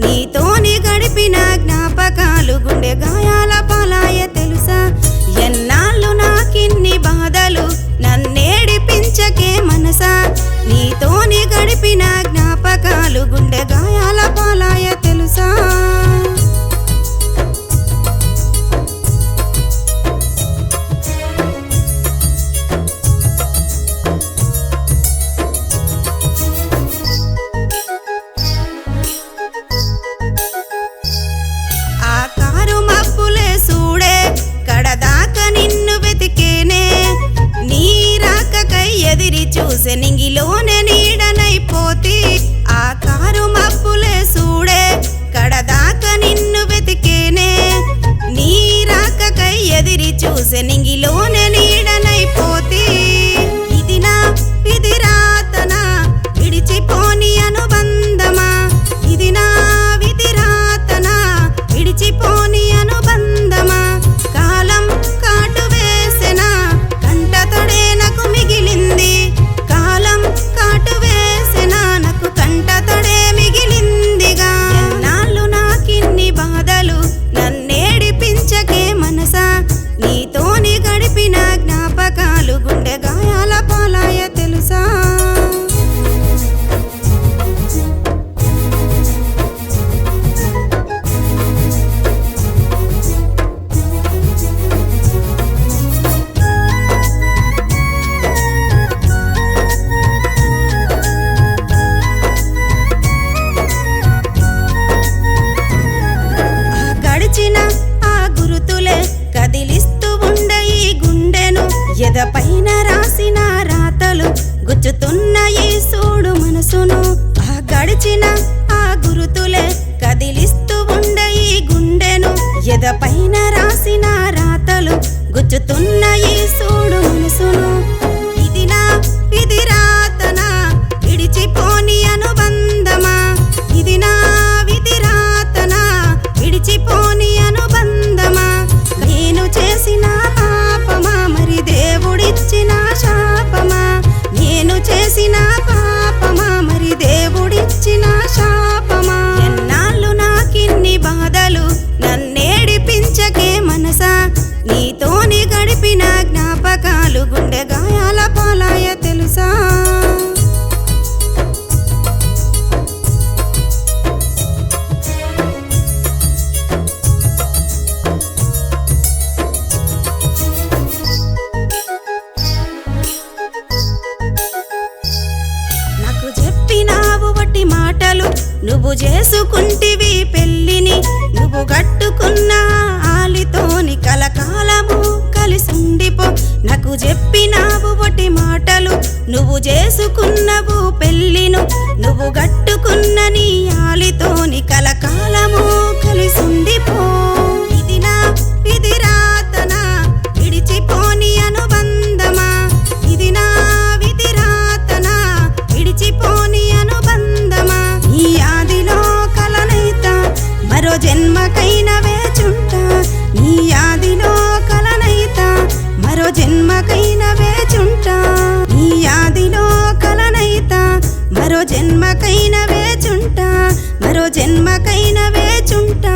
నీతోని గడిపిన జ్ఞాపకాలు గుండె గాయాల పాలాయ తెలుసా. ఎన్నాళ్ళు నాకిన్ని బాధలు నన్నేడిపించకే మనసా. నీతోని గడిపిన జ్ఞాపకాలు గుండె గాయాల పాలాయ తెలుసా. ఎదిరి చూసే నింగిలోనే నీడనైపోతి. ఆ కారు మబ్బులే సూడే కడదాకా నిన్ను వెతికేనే. నీ రాకకై ఎదిరి చూసే నింగిలోనే నీడనైపోతి. ఇది నా విధి రాతనా విడిచిపోని అనుబంధమా. ఇది నా విధి రాతనా విడిచిపోని అనుబంధమా. కాలం కాటు వేసెనా కంట తొడే నాకు మిగిలింది. కాలం కాటు వేసెనా నాకు కంట తొడే మిగిలిందిగా. ఎన్నాళ్ళు నాకిన్ని బాధలు నన్నేడిపించకే మనసా. నీతోని గడిపిన జ్ఞాపకాలు గుండె గాయాల పాలాయ తెలుసా. కదిలిస్తూ ఉండ ఈ గుండెను ఎదపైన రాసిన రాతలు గుచ్చుతున్న ఈ సూడు మనసును. ఆ గడిచిన ఆ గురుతులే కదిలిస్తూ ఉండ ఈ గుండెను ఎదపైన రాసిన రాతలు గుచ్చుతున్న ఈ సూడు మనసును. ఇది నా విధి రాతనా విడిచిపోని అనుబంధమా. ఇది నా విధి రాతనా విడిచిపోని అనుబంధమా. నేను చేసిన పాపమా మరి దేవుడిచ్చిన శాపమా. నేను చేసిన పాపమా మరి దేవుడిచ్చిన శాపమా. ఎన్నాళ్ళు నాకిన్ని బాధలు నన్నేడిపించకే మనసా. నీతోని గడిపిన జ్ఞాపకాలు గుండె గాయాల పాలాయ తెలుసా. మాటలు నువ్వు చేసుకుంటివి పెళ్ళిని. నువ్వు గట్టుకున్న ఆలితోని కలకాలము కలిసుండిపో. నాకు చెప్పినావు ఒకటి మాటలు నువ్వు చేసుకున్నవు పెళ్ళిను. నువ్వు గట్టుకున్న నీ ఆలితోని కలకాలము కలిసుండిపో. ఇది నా విధి రాతనా విడిచిపోని అనుబంధమా. ఇది నా విధి రాతనా విడిచిపోని అనుబంధమా. ఈ ఆదిలో కలనైతా మరో జన్మకైన వేచుంటా. నీ ఆదిలో కలనైతా మరో జన్మకైన వేచుంటా. నీ ఆదిలో కలనైతా మరో జన్మకైన వేచుంటా. మరో జన్మకైన వేచుంటా.